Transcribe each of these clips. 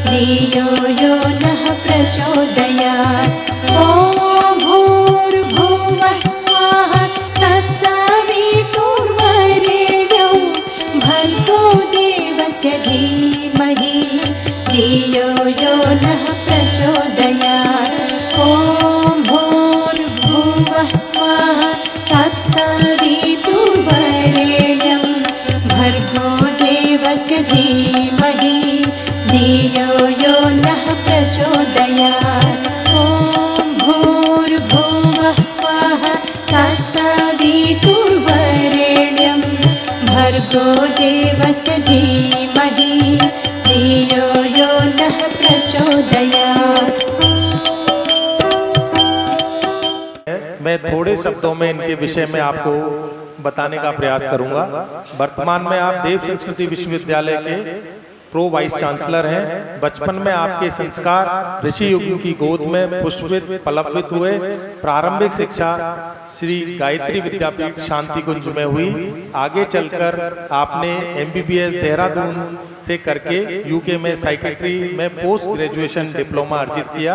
धियो यो नः प्रचोदयात्। ॐ भूर्भुवः स्वाहा तत्सवितुर्वरेण्यं भर्गो देवस्य धीमहि धियो यो नः प्रचोदयात्। ॐ भूर्भुवः स्वाहा तत्सवितुर्वरेण्यं भर्गो देवस्य धीमहि धियो यो नः प्रचोदयात्। ॐ भूर्भुवः स्वाहा तत्सवितुर्वरेण्यं भर्गो देवस्य धीमहि धियो यो नः प्रचोदयात्। मैं थोड़े शब्दों में इनके विषय में आपको बताने का प्रयास करूंगा। वर्तमान में आप देव संस्कृति विश्वविद्यालय के प्रो वाइस चांसलर हैं। बचपन में आपके संस्कार ऋषि युग की गोद में पुष्पित पल्लवित हुए। प्रारंभिक शिक्षा श्री गायत्री विद्यापीठ शांति कुंज में हुई। आगे चलकर आपने MBBS देहरादून से करके यूके में साइकेट्री में पोस्ट ग्रेजुएशन डिप्लोमा अर्जित किया।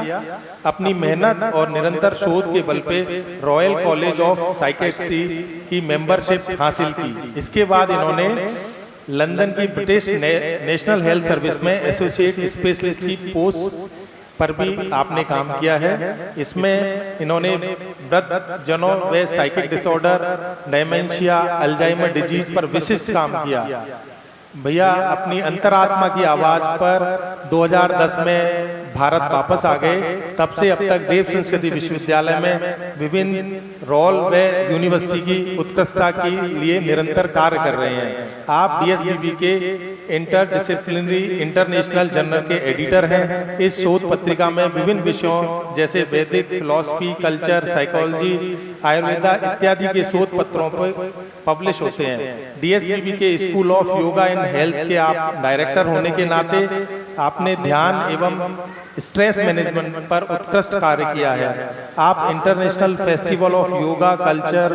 अपनी मेहनत और निरंतर शोध के बल पे रॉयल कॉलेज ऑफ साइकेट्री की मेंबरशिप हासिल की। इसके बाद इन्होंने लंदन की ब्रिटिश नेशनल हेल्थ सर्विस में एसोसिएट स्पेशलिस्ट की पोस्ट पर भी आपने काम किया है। इसमें इन्होंने वृद्ध जनों व psychic disorder, dementia, Alzheimer disease पर विशिष्ट काम किया। भैया अपनी अंतरात्मा की आवाज पर 2010 में भारत वापस आ गए। तब से अब तक देव संस्कृति विश्वविद्यालय में विभिन्न रोल व यूनिवर्सिटी की उत्कृष्टता के लिए निरंतर कार्य कर रहे हैं। आप DSBB के इंटरडिसिप्लिनरी इंटरनेशनल जर्नल के एडिटर हैं। इस शोध पत्रिका में विभिन्न विषयों जैसे वैदिक फिलॉसफी, कल्चर, साइकोलॉजी, आयुर्वेदा इत्यादि के शोध पत्रों पर पब्लिश होते हैं। DSBB के school of yoga and health के आप डायरेक्टर होने के नाते आपने ध्यान एवं स्ट्रेस मैनेजमेंट पर उत्कृष्ट कार्य किया है। आप international festival of yoga, culture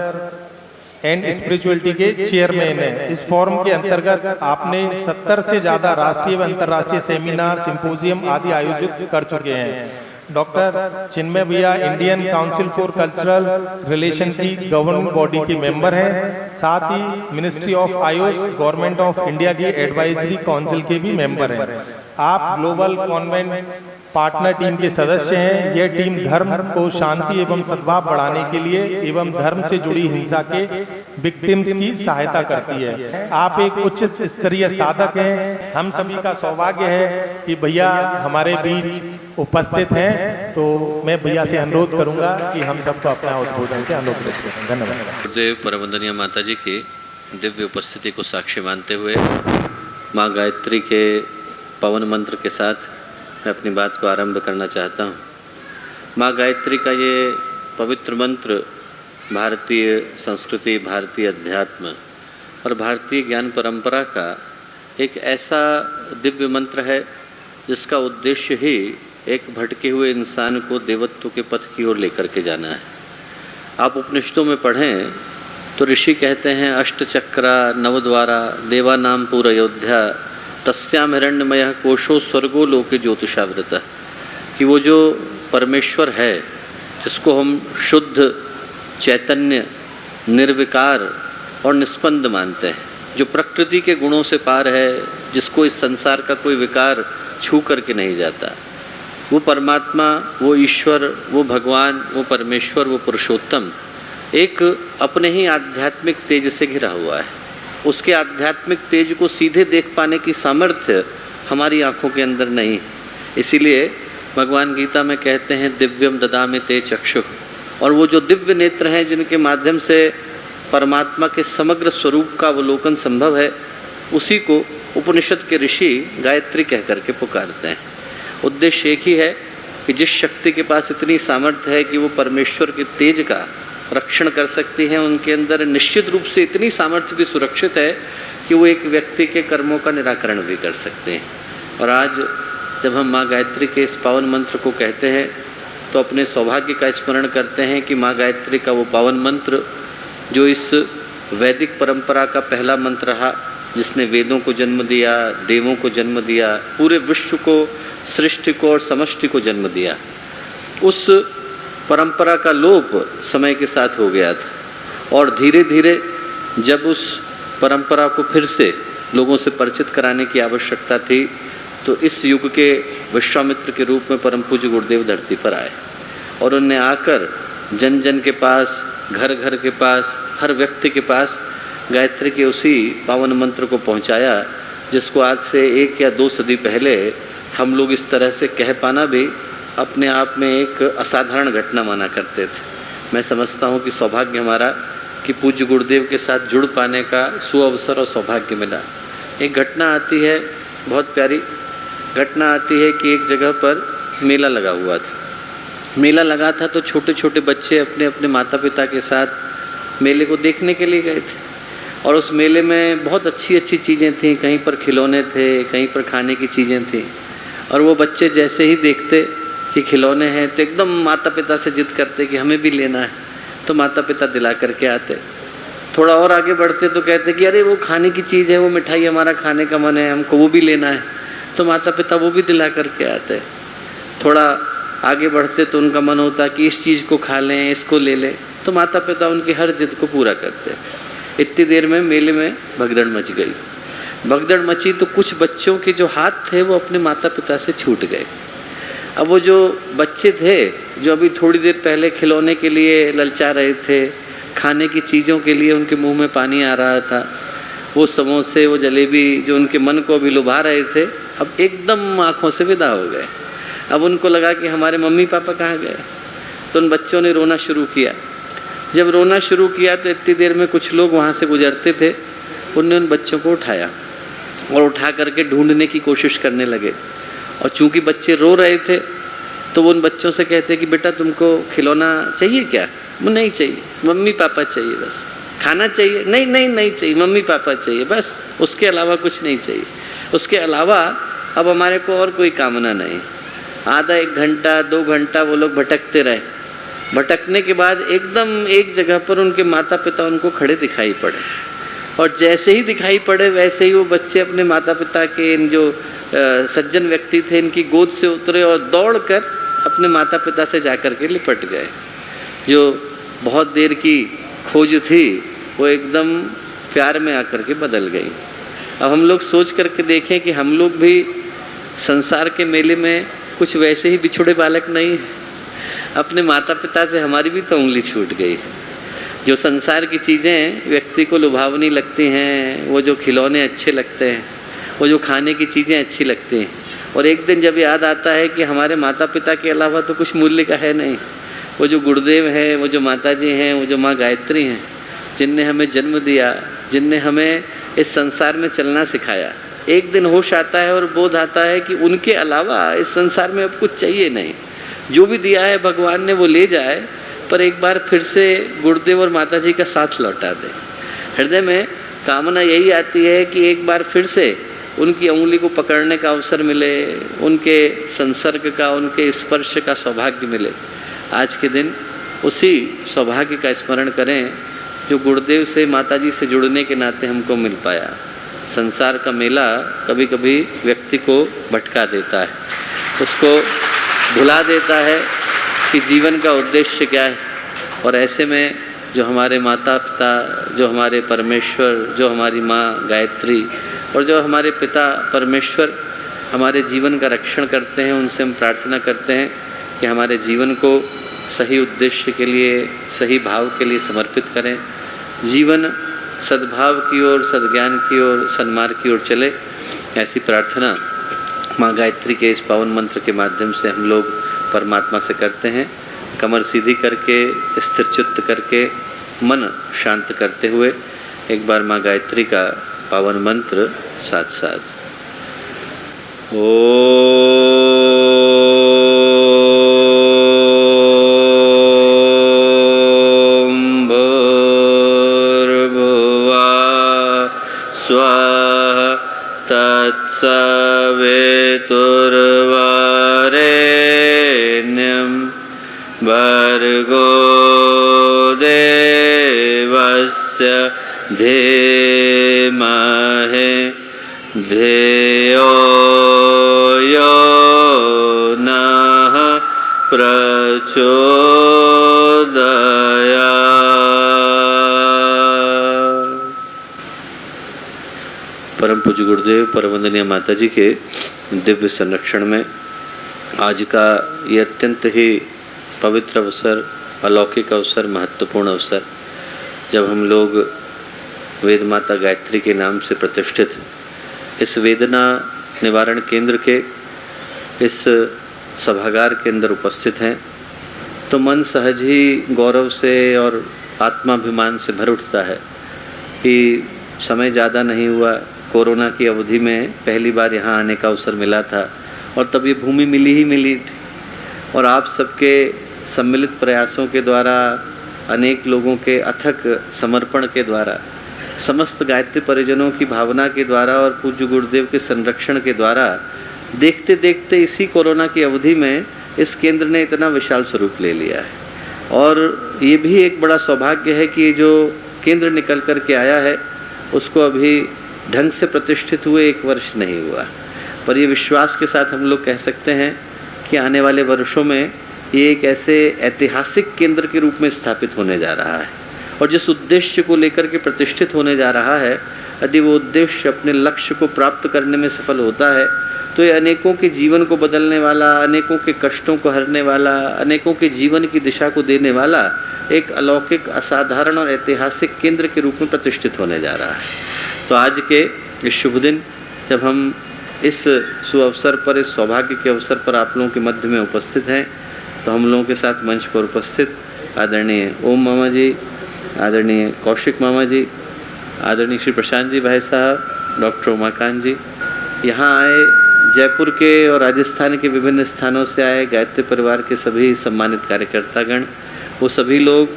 and spirituality के चेयरमैन हैं। इस फोरम के अंतर्गत आपने 70 से ज्यादा राष्ट्रीय व अंतर्राष्ट्रीय सेमिनार, सिंपोजियम आदि आयोजित कर चुके हैं। डॉक्टर चिन्मय भैया Indian council for cultural relation की गवर्निंग बॉडी के मेंबर हैं। साथ ही ministry of Ayush, government of India की एडवाइजरी काउंसिल के भी मेंबर हैं। आप ग्लोबल कॉन्वेंट पार्टनर टीम के सदस्य हैं। यह टीम धर्म को शांति एवं सद्भाव बढ़ाने के लिए एवं धर्म से जुड़ी हिंसा के विक्टिम्स की सहायता करती है। आप एक उच्च स्तरीय साधक हैं। हम सभी का सौभाग्य है कि भैया हमारे बीच उपस्थित हैं। तो मैं भैया से अनुरोध करूंगा कि हम सबको अपना उद्बोधन से अनुरोध करें। धन्यवाद। गुरुदेव परमवंदनीय माता जी की दिव्य उपस्थिति को साक्षी मानते हुए माँ गायत्री के पवन मंत्र के साथ मैं अपनी बात को आरंभ करना चाहता हूँ। माँ गायत्री का ये पवित्र मंत्र भारतीय संस्कृति, भारतीय अध्यात्म और भारतीय ज्ञान परंपरा का एक ऐसा दिव्य मंत्र है जिसका उद्देश्य ही एक भटके हुए इंसान को देवत्व के पथ की ओर लेकर के जाना है। आप उपनिषदों में पढ़ें तो ऋषि कहते हैं अष्टचक्रा नवद्वारा देवानाम पूर अयोध्या तस्याम हिरण्यमय कोशो स्वर्गो लोके ज्योतिषावृत, कि वो जो परमेश्वर है जिसको हम शुद्ध, चैतन्य, निर्विकार और निस्पंद मानते हैं, जो प्रकृति के गुणों से पार है, जिसको इस संसार का कोई विकार छू करके नहीं जाता, वो परमात्मा, वो ईश्वर, वो भगवान, वो परमेश्वर, वो पुरुषोत्तम एक अपने ही आध्यात्मिक तेज से घिरा हुआ है। उसके आध्यात्मिक तेज को सीधे देख पाने की सामर्थ्य हमारी आँखों के अंदर नहीं है। इसीलिए भगवान गीता में कहते हैं दिव्यम ददामि ते चक्षुः, और वो जो दिव्य नेत्र हैं जिनके माध्यम से परमात्मा के समग्र स्वरूप का अवलोकन संभव है, उसी को उपनिषद के ऋषि गायत्री कह करके पुकारते हैं। उद्देश्य एक ही है कि जिस शक्ति के पास इतनी सामर्थ्य है कि वो परमेश्वर के तेज का रक्षण कर सकती हैं, उनके अंदर निश्चित रूप से इतनी सामर्थ्य भी सुरक्षित है कि वो एक व्यक्ति के कर्मों का निराकरण भी कर सकते हैं। और आज जब हम माँ गायत्री के इस पावन मंत्र को कहते हैं तो अपने सौभाग्य का स्मरण करते हैं कि माँ गायत्री का वो पावन मंत्र जो इस वैदिक परंपरा का पहला मंत्र रहा, जिसने वेदों को जन्म दिया, देवों को जन्म दिया, पूरे विश्व को, सृष्टि को और समष्टि को जन्म दिया, उस परंपरा का लोप समय के साथ हो गया था। और धीरे धीरे जब उस परंपरा को फिर से लोगों से परिचित कराने की आवश्यकता थी, तो इस युग के विश्वामित्र के रूप में परम पूज्य गुरुदेव धरती पर आए और उन्हें आकर जन जन के पास, घर घर के पास, हर व्यक्ति के पास गायत्री के उसी पावन मंत्र को पहुंचाया, जिसको आज से 1 या 2 सदी पहले हम लोग इस तरह से कह पाना भी अपने आप में एक असाधारण घटना माना करते थे। मैं समझता हूँ कि सौभाग्य हमारा कि पूज्य गुरुदेव के साथ जुड़ पाने का सुअवसर और सौभाग्य मिला। एक घटना आती है, बहुत प्यारी घटना आती है कि एक जगह पर मेला लगा हुआ था। मेला लगा था तो छोटे छोटे बच्चे अपने अपने माता पिता के साथ मेले को देखने के लिए गए थे और उस मेले में बहुत अच्छी अच्छी चीज़ें थीं, कहीं पर खिलौने थे, कहीं पर खाने की चीज़ें थीं। और वो बच्चे जैसे ही देखते कि खिलौने हैं तो एकदम माता पिता से जिद करते कि हमें भी लेना है, तो माता पिता दिला करके आते। थोड़ा और आगे बढ़ते तो कहते कि अरे वो खाने की चीज़ है, वो मिठाई हमारा खाने का मन है, हमको वो भी लेना है, तो माता पिता वो भी दिला करके आते। थोड़ा आगे बढ़ते तो उनका मन होता कि इस चीज़ को खा लें, इसको ले लें, तो माता पिता उनकी हर जिद को पूरा करते। इतनी देर में मेले में भगदड़ मच गई। भगदड़ मची तो कुछ बच्चों के जो हाथ थे वो अपने माता पिता से छूट गए। अब वो जो बच्चे थे जो अभी थोड़ी देर पहले खिलौने के लिए ललचा रहे थे, खाने की चीज़ों के लिए उनके मुंह में पानी आ रहा था, वो समोसे, वो जलेबी जो उनके मन को अभी लुभा रहे थे, अब एकदम आँखों से विदा हो गए। अब उनको लगा कि हमारे मम्मी पापा कहाँ गए, तो उन बच्चों ने रोना शुरू किया। जब रोना शुरू किया तो इतनी देर में कुछ लोग वहाँ से गुजरते थे, उनने उन बच्चों को उठाया और उठा करके ढूंढने की कोशिश करने लगे। और चूंकि बच्चे रो रहे थे तो वो उन बच्चों से कहते कि बेटा तुमको खिलौना चाहिए क्या? वो नहीं चाहिए, मम्मी पापा चाहिए बस। खाना चाहिए? नहीं नहीं नहीं चाहिए, मम्मी पापा चाहिए बस, उसके अलावा कुछ नहीं चाहिए। उसके अलावा अब हमारे को और कोई कामना नहीं। आधा 1 घंटा 2 घंटा वो लोग भटकते रहे। भटकने के बाद एकदम एक जगह पर उनके माता पिता उनको खड़े दिखाई पड़े और जैसे ही दिखाई पड़े वैसे ही वो बच्चे अपने माता पिता के इन जो सज्जन व्यक्ति थे इनकी गोद से उतरे और दौड़कर अपने माता पिता से जाकर के लिपट गए। जो बहुत देर की खोज थी वो एकदम प्यार में आकर के बदल गई। अब हम लोग सोच करके देखें कि हम लोग भी संसार के मेले में कुछ वैसे ही बिछुड़े बालक नहीं हैं। अपने माता पिता से हमारी भी तो उंगली छूट गई। जो संसार की चीज़ें व्यक्ति को लुभावनी लगती हैं, वो जो खिलौने अच्छे लगते हैं, वो जो खाने की चीज़ें अच्छी लगती हैं, और एक दिन जब याद आता है कि हमारे माता पिता के अलावा तो कुछ मूल्य का है नहीं। वो जो गुरुदेव हैं, वो जो माता जी हैं, वो जो माँ गायत्री हैं, जिनने हमें जन्म दिया, जिनने हमें इस संसार में चलना सिखाया, एक दिन होश आता है और बोध आता है कि उनके अलावा इस संसार में अब कुछ चाहिए नहीं। जो भी दिया है भगवान ने वो ले जाए, पर एक बार फिर से गुरुदेव और माता जी का साथ लौटा दे। हृदय में कामना यही आती है कि एक बार फिर से उनकी उंगली को पकड़ने का अवसर मिले, उनके संसर्ग का, उनके स्पर्श का सौभाग्य मिले। आज के दिन उसी सौभाग्य का स्मरण करें जो गुरुदेव से, माता जी से जुड़ने के नाते हमको मिल पाया। संसार का मेला कभी कभी व्यक्ति को भटका देता है, उसको भुला देता है कि जीवन का उद्देश्य क्या है। और ऐसे में जो हमारे माता पिता, जो हमारे परमेश्वर, जो हमारी माँ गायत्री और जो हमारे पिता परमेश्वर हमारे जीवन का रक्षण करते हैं, उनसे हम प्रार्थना करते हैं कि हमारे जीवन को सही उद्देश्य के लिए, सही भाव के लिए समर्पित करें। जीवन सद्भाव की ओर, सद्ज्ञान की ओर, सन्मार्ग की ओर चले। ऐसी प्रार्थना माँ गायत्री के इस पावन मंत्र के माध्यम से हम लोग परमात्मा से करते हैं। कमर सीधी करके, स्थिर चित्त करके, मन शांत करते हुए एक बार माँ गायत्री का पावन मंत्र साथ साथ। तत्सवितुर्वरेण्यं भर्गो देवस्य धीमहि ध्येयो यो नः प्रचोदयात्। परम पूज्य गुरुदेव परमवंदनीय माता जी के दिव्य संरक्षण में आज का ये अत्यंत ही पवित्र अवसर, अलौकिक अवसर, महत्वपूर्ण अवसर, जब हम लोग वेद माता गायत्री के नाम से प्रतिष्ठित इस वेदना निवारण केंद्र के इस सभागार के अंदर उपस्थित हैं, तो मन सहज ही गौरव से और आत्माभिमान से भर उठता है कि समय ज़्यादा नहीं हुआ, कोरोना की अवधि में पहली बार यहाँ आने का अवसर मिला था और तब ये भूमि मिली ही मिली थी। और आप सबके सम्मिलित प्रयासों के द्वारा, अनेक लोगों के अथक समर्पण के द्वारा, समस्त गायत्री परिजनों की भावना के द्वारा और पूज्य गुरुदेव के संरक्षण के द्वारा देखते देखते इसी कोरोना की अवधि में इस केंद्र ने इतना विशाल स्वरूप ले लिया है। और ये भी एक बड़ा सौभाग्य है कि जो केंद्र निकल कर के आया है उसको अभी ढंग से प्रतिष्ठित हुए 1 वर्ष नहीं हुआ, पर ये विश्वास के साथ हम लोग कह सकते हैं कि आने वाले वर्षों में ये एक ऐसे ऐतिहासिक केंद्र के रूप में स्थापित होने जा रहा है। और जिस उद्देश्य को लेकर के प्रतिष्ठित होने जा रहा है, यदि वो उद्देश्य अपने लक्ष्य को प्राप्त करने में सफल होता है तो ये अनेकों के जीवन को बदलने वाला, अनेकों के कष्टों को हरने वाला, अनेकों के जीवन की दिशा को देने वाला एक अलौकिक, असाधारण और ऐतिहासिक केंद्र के रूप में प्रतिष्ठित होने जा रहा है। तो आज के इस शुभ दिन जब हम इस सुअवसर पर, इस सौभाग्य के अवसर पर आप लोगों के मध्य में उपस्थित हैं, तो हम लोगों के साथ मंच पर उपस्थित आदरणीय ओम मामा जी, आदरणीय कौशिक मामा जी, आदरणीय श्री प्रशांत जी भाई साहब, डॉक्टर उमाकांत जी, यहाँ आए जयपुर के और राजस्थान के विभिन्न स्थानों से आए गायत्री परिवार के सभी सम्मानित कार्यकर्तागण, वो सभी लोग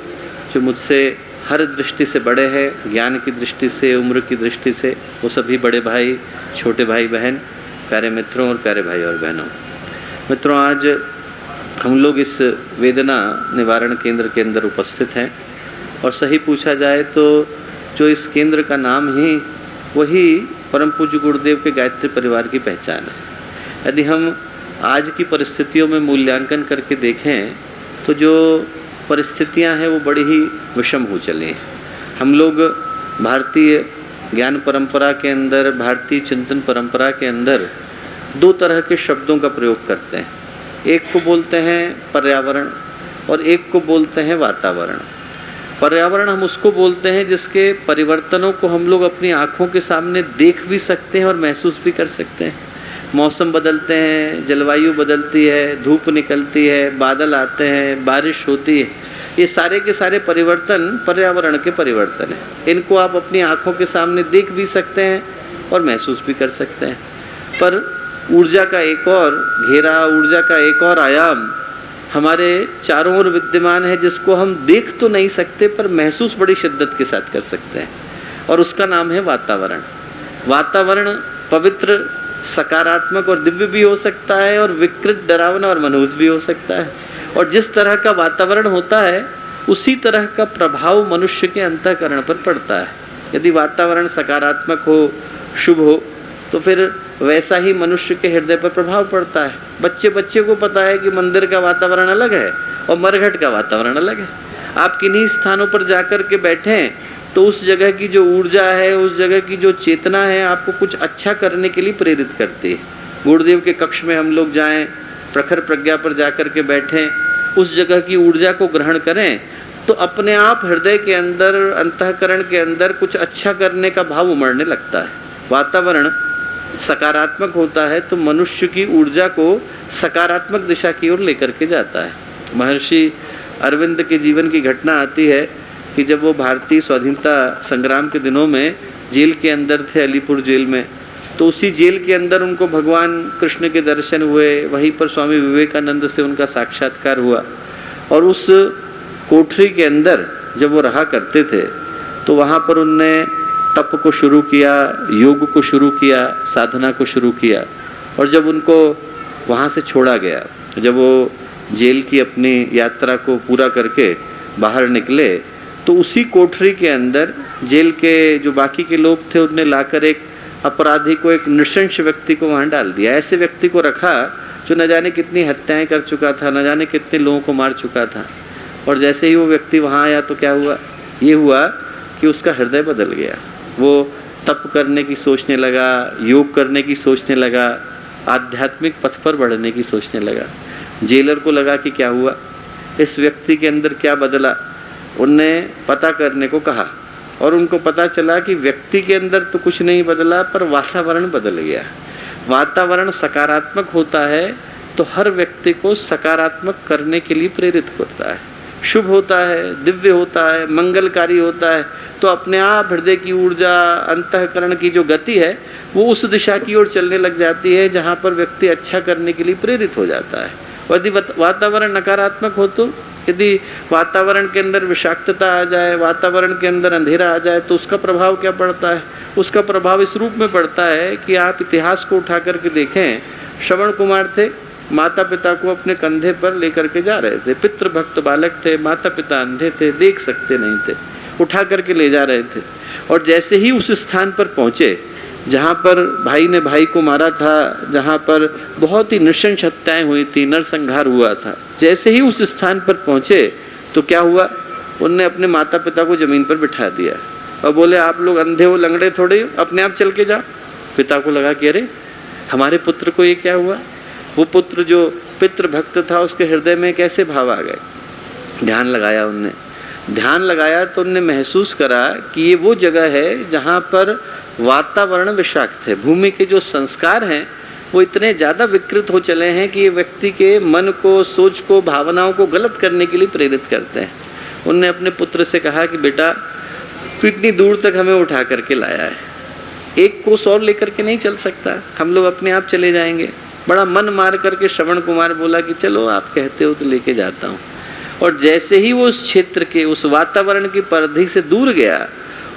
जो मुझसे हर दृष्टि से बड़े हैं, ज्ञान की दृष्टि से, उम्र की दृष्टि से, वो सभी बड़े भाई, छोटे भाई बहन, प्यारे मित्रों और प्यारे भाई और बहनों। मित्रों, आज हम लोग इस वेदना निवारण केंद्र के अंदर उपस्थित हैं और सही पूछा जाए तो जो इस केंद्र का नाम ही वही परम पूज्य गुरुदेव के गायत्री परिवार की पहचान है। यदि हम आज की परिस्थितियों में मूल्यांकन करके देखें तो जो परिस्थितियां हैं वो बड़ी ही विषम हो चली हैं। हम लोग भारतीय ज्ञान परंपरा के अंदर, भारतीय चिंतन परंपरा के अंदर 2 तरह के शब्दों का प्रयोग करते हैं। एक को बोलते हैं पर्यावरण और एक को बोलते हैं वातावरण। पर्यावरण हम उसको बोलते हैं जिसके परिवर्तनों को हम लोग अपनी आँखों के सामने देख भी सकते हैं और महसूस भी कर सकते हैं। मौसम बदलते हैं, जलवायु बदलती है, धूप निकलती है, बादल आते हैं, बारिश होती है, ये सारे के सारे परिवर्तन पर्यावरण के परिवर्तन हैं। इनको आप अपनी आँखों के सामने देख भी सकते हैं और महसूस भी कर सकते हैं। पर ऊर्जा का एक और घेरा, ऊर्जा का एक और आयाम हमारे चारों ओर विद्यमान है, जिसको हम देख तो नहीं सकते पर महसूस बड़ी शिद्दत के साथ कर सकते हैं, और उसका नाम है वातावरण। वातावरण पवित्र, सकारात्मक और दिव्य भी हो सकता है और विकृत, डरावना और मनहूस भी हो सकता है। और जिस तरह का वातावरण होता है उसी तरह का प्रभाव मनुष्य के अंतःकरण पर पड़ता है। यदि वातावरण सकारात्मक हो, शुभ हो, तो फिर वैसा ही मनुष्य के हृदय पर प्रभाव पड़ता है। बच्चे को पता है कि मंदिर का वातावरण अलग है और मरघट का वातावरण अलग है। आप किन्हीं स्थानों पर जाकर के बैठें तो उस जगह की जो ऊर्जा है, उस जगह की जो चेतना है, आपको कुछ अच्छा करने के लिए प्रेरित करती है। गुरुदेव के कक्ष में हम लोग जाएं, प्रखर प्रज्ञा पर जाकर के बैठें, उस जगह की ऊर्जा को ग्रहण करें तो अपने आप हृदय के अंदर, अंतःकरण के अंदर कुछ अच्छा करने का भाव उमड़ने लगता है। वातावरण सकारात्मक होता है तो मनुष्य की ऊर्जा को सकारात्मक दिशा की ओर लेकर के जाता है। महर्षि अरविंद के जीवन की घटना आती है कि जब वो भारतीय स्वाधीनता संग्राम के दिनों में जेल के अंदर थे, अलीपुर जेल में, तो उसी जेल के अंदर उनको भगवान कृष्ण के दर्शन हुए। वहीं पर स्वामी विवेकानंद से उनका साक्षात्कार हुआ और उस कोठरी के अंदर जब वो रहा करते थे तो वहाँ पर उनने तप को शुरू किया, योग को शुरू किया, साधना को शुरू किया। और जब उनको वहाँ से छोड़ा गया, जब वो जेल की अपनी यात्रा को पूरा करके बाहर निकले, तो उसी कोठरी के अंदर जेल के जो बाकी के लोग थे उन्हें लाकर एक अपराधी को, एक नृशंस व्यक्ति को वहाँ डाल दिया। ऐसे व्यक्ति को रखा जो न जाने कितनी हत्याएं कर चुका था, न जाने कितने लोगों को मार चुका था। और जैसे ही वो व्यक्ति वहाँ आया तो क्या हुआ? ये हुआ कि उसका हृदय बदल गया। वो तप करने की सोचने लगा, योग करने की सोचने लगा, आध्यात्मिक पथ पर बढ़ने की सोचने लगा। जेलर को लगा कि क्या हुआ, इस व्यक्ति के अंदर क्या बदला। उनने पता करने को कहा और उनको पता चला कि व्यक्ति के अंदर तो कुछ नहीं बदला, पर वातावरण बदल गया। वातावरण सकारात्मक होता है तो हर व्यक्ति को सकारात्मक करने के लिए प्रेरित करता है, शुभ होता है, दिव्य होता है, मंगलकारी होता है। तो अपने आप हृदय की ऊर्जा, अंतःकरण की जो गति है वो उस दिशा की ओर चलने लग जाती है जहाँ पर व्यक्ति अच्छा करने के लिए प्रेरित हो जाता है। यदि वातावरण नकारात्मक हो तो, यदि वातावरण के अंदर विषाक्तता आ जाए, वातावरण के अंदर अंधेरा आ जाए, तो उसका प्रभाव क्या पड़ता है? उसका प्रभाव इस रूप में पड़ता है कि आप इतिहास को उठा करके देखें। श्रवण कुमार थे, माता पिता को अपने कंधे पर लेकर के जा रहे थे, पितृभक्त बालक थे, माता पिता अंधे थे, देख सकते नहीं थे, उठा करके ले जा रहे थे। और जैसे ही उस स्थान पर पहुँचे जहाँ पर भाई ने भाई को मारा था, जहाँ पर बहुत ही नृशंस हत्याएं हुई थी, नरसंहार हुआ था, जैसे ही उस स्थान पर पहुँचे तो क्या हुआ? उनने अपने माता पिता को जमीन पर बिठा दिया और बोले, आप लोग अंधे हो, लंगड़े थोड़े हो, अपने आप चल के जाओ। पिता को लगा कि अरे हमारे पुत्र को ये क्या हुआ। वो पुत्र जो पितृभक्त था उसके हृदय में कैसे भाव आ गए। ध्यान लगाया उनने, ध्यान लगाया तो उनने महसूस करा कि ये वो जगह है जहाँ पर वातावरण विषाक्त है। भूमि के जो संस्कार हैं वो इतने ज़्यादा विकृत हो चले हैं कि ये व्यक्ति के मन को, सोच को, भावनाओं को गलत करने के लिए प्रेरित करते हैं। उनने अपने पुत्र से कहा कि बेटा तू इतनी दूर तक हमें उठा करके लाया है, एक कोस और लेकर के नहीं चल सकता, हम लोग अपने आप चले जाएंगे। बड़ा मन मार करके श्रवण कुमार बोला कि चलो आप कहते हो तो लेके जाता हूँ। और जैसे ही वो उस क्षेत्र के, उस वातावरण की परिधि से दूर गया,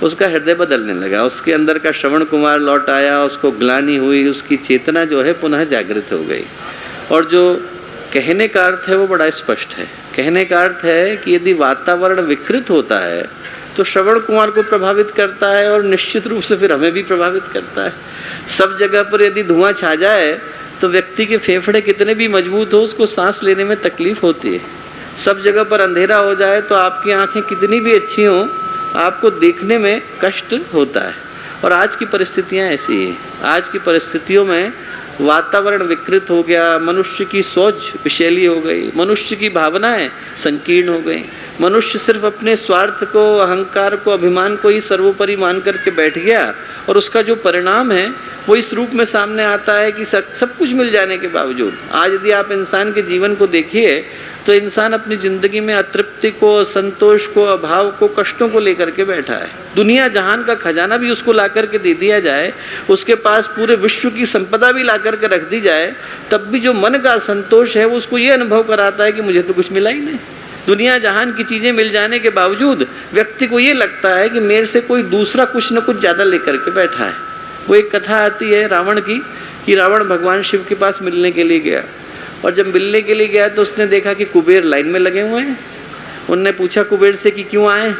उसका हृदय बदलने लगा। उसके अंदर का श्रवण कुमार लौट आया, उसको ग्लानि हुई, उसकी चेतना जो है पुनः जागृत हो गई। और जो कहने का अर्थ है वो बड़ा स्पष्ट है। कहने का अर्थ है कि यदि वातावरण विकृत होता है तो श्रवण कुमार को प्रभावित करता है और निश्चित रूप से फिर हमें भी प्रभावित करता है। सब जगह पर यदि धुआं छा जाए तो व्यक्ति के फेफड़े कितने भी मजबूत हो, उसको सांस लेने में तकलीफ होती है। सब जगह पर अंधेरा हो जाए तो आपकी आंखें कितनी भी अच्छी हों, आपको देखने में कष्ट होता है। और आज की परिस्थितियां ऐसी हैं। आज की परिस्थितियों में वातावरण विकृत हो गया, मनुष्य की सोच विषैली हो गई, मनुष्य की भावनाएं संकीर्ण हो गई। मनुष्य सिर्फ अपने स्वार्थ को, अहंकार को, अभिमान को ही सर्वोपरि मान करके बैठ गया। और उसका जो परिणाम है वो इस रूप में सामने आता है कि सब कुछ मिल जाने के बावजूद, आज यदि आप इंसान के जीवन को देखिए तो इंसान अपनी ज़िंदगी में अतृप्ति को, असंतोष को, अभाव को, कष्टों को लेकर के बैठा है। दुनिया जहान का खजाना भी उसको ला करके दे दिया जाए, उसके पास पूरे विश्व की संपदा भी ला करके रख दी जाए, तब भी जो मन का असंतोष है वो उसको ये अनुभव कराता है कि मुझे तो कुछ मिला ही नहीं। दुनिया जहान की चीज़ें मिल जाने के बावजूद व्यक्ति को ये लगता है कि मेरे से कोई दूसरा कुछ न कुछ ज़्यादा लेकर के बैठा है। वो एक कथा आती है रावण की कि रावण भगवान शिव के पास मिलने के लिए गया, और जब मिलने के लिए गया तो उसने देखा कि कुबेर लाइन में लगे हुए हैं। उनने पूछा कुबेर से कि क्यों आए।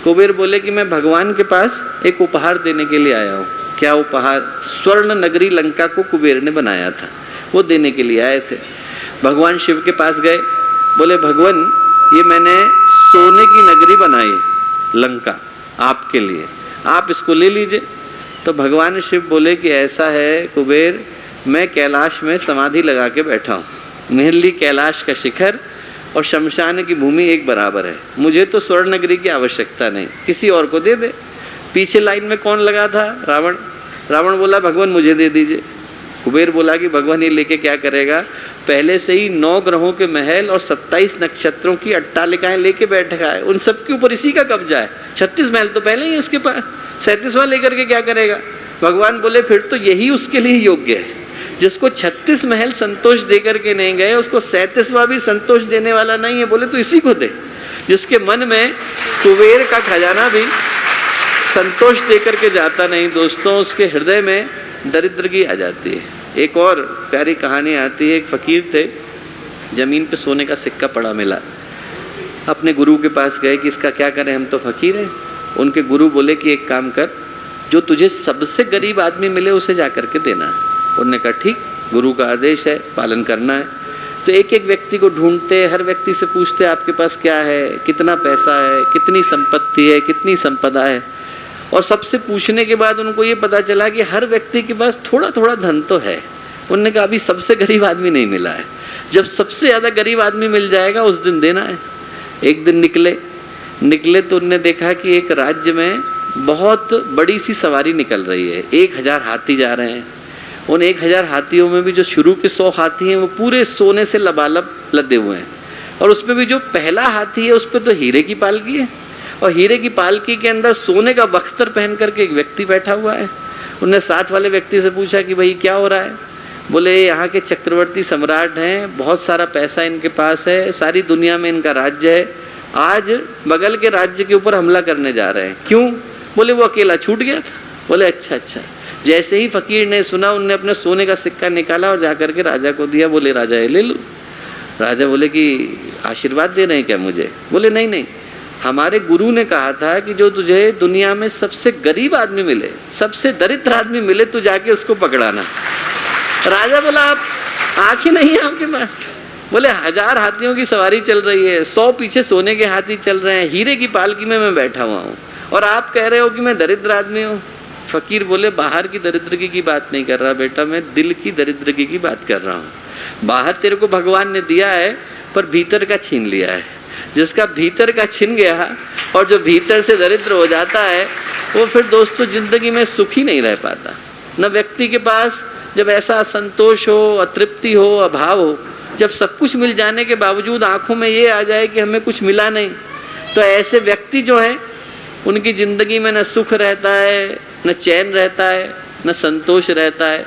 कुबेर बोले कि मैं भगवान के पास एक उपहार देने के लिए आया हूँ। क्या उपहार? स्वर्ण नगरी लंका को कुबेर ने बनाया था, वो देने के लिए आए थे। भगवान शिव के पास गए, बोले भगवान ये मैंने सोने की नगरी बनाई है लंका आपके लिए, आप इसको ले लीजिए। तो भगवान शिव बोले कि ऐसा है कुबेर, मैं कैलाश में समाधि लगा के बैठा हूँ, मेरे लिए कैलाश का शिखर और शमशान की भूमि एक बराबर है, मुझे तो स्वर्ण नगरी की आवश्यकता नहीं, किसी और को दे दे। पीछे लाइन में कौन लगा था? रावण। रावण बोला भगवान मुझे दे दीजिए। कुबेर बोला कि भगवान ये लेके क्या करेगा, पहले से ही 9 ग्रहों के महल और 27 नक्षत्रों की अट्टालिकाएं लेके बैठा है, उन सब के ऊपर इसी का कब्जा है। 36 महल तो पहले ही इसके पास, 37वां लेकर के क्या करेगा? भगवान बोले फिर तो यही उसके लिए योग्य है। जिसको 36 महल संतोष दे करके नहीं गए, उसको 37वां भी संतोष देने वाला नहीं है, बोले तो इसी को दे। जिसके मन में कुबेर का खजाना भी संतोष दे करके जाता नहीं दोस्तों, उसके हृदय में दरिद्रगी आ जाती है। एक और प्यारी कहानी आती है। एक फकीर थे, जमीन पे सोने का सिक्का पड़ा मिला, अपने गुरु के पास गए कि इसका क्या करें, हम तो फकीर हैं। उनके गुरु बोले कि एक काम कर, जो तुझे सबसे गरीब आदमी मिले उसे जा करके देना। उन्होंने कहा ठीक, गुरु का आदेश है, पालन करना है। तो एक एक व्यक्ति को ढूंढते, हर व्यक्ति से पूछते आपके पास क्या है, कितना पैसा है, कितनी संपत्ति है, कितनी संपदा है। और सबसे पूछने के बाद उनको ये पता चला कि हर व्यक्ति के पास थोड़ा थोड़ा धन तो है। उन्होंने कहा अभी सबसे गरीब आदमी नहीं मिला है, जब सबसे ज़्यादा गरीब आदमी मिल जाएगा उस दिन देना है। एक दिन निकले तो उनने देखा कि एक राज्य में बहुत बड़ी सी सवारी निकल रही है, 1000 हाथी जा रहे हैं। उन 1000 हाथियों में भी जो शुरू के 100 हाथी हैं वो पूरे सोने से लबालब लदे हुए हैं, और उसमें भी जो पहला हाथी है उस पर तो हीरे की पालकी है, और हीरे की पालकी के अंदर सोने का बख्तर पहन करके एक व्यक्ति बैठा हुआ है। उनने साथ वाले व्यक्ति से पूछा कि भाई क्या हो रहा है? बोले यहाँ के चक्रवर्ती सम्राट हैं, बहुत सारा पैसा इनके पास है, सारी दुनिया में इनका राज्य है, आज बगल के राज्य के ऊपर हमला करने जा रहे हैं। क्यों? बोले वो अकेला छूट गया था। बोले अच्छा। जैसे ही फकीर ने सुना, उनने अपने सोने का सिक्का निकाला और जाकर के राजा को दिया। बोले राजा ये ले लो। राजा बोले कि आशीर्वाद दे रहे हैं क्या मुझे? बोले नहीं, हमारे गुरु ने कहा था कि जो तुझे दुनिया में सबसे गरीब आदमी मिले, सबसे दरिद्र आदमी मिले, तू जाके उसको पकड़ाना। राजा बोला आप आंखें नहीं है आपके पास? बोले 1000 हाथियों की सवारी चल रही है, 100 पीछे सोने के हाथी चल रहे हैं, हीरे की पालकी में मैं बैठा हुआ हूँ, और आप कह रहे हो कि मैं दरिद्र आदमी हूँ। फकीर बोले बाहर की दरिद्रगी की बात नहीं कर रहा बेटा, मैं दिल की दरिद्रगी की बात कर रहा हूँ। बाहर तेरे को भगवान ने दिया है, पर भीतर का छीन लिया है। जिसका भीतर का छिन गया और जो भीतर से दरिद्र हो जाता है, वो फिर दोस्तों जिंदगी में सुखी नहीं रह पाता। न व्यक्ति के पास जब ऐसा असंतोष हो, अतृप्ति हो, अभाव हो, जब सब कुछ मिल जाने के बावजूद आंखों में ये आ जाए कि हमें कुछ मिला नहीं, तो ऐसे व्यक्ति जो है उनकी ज़िंदगी में न सुख रहता है, न चैन रहता है, न संतोष रहता है,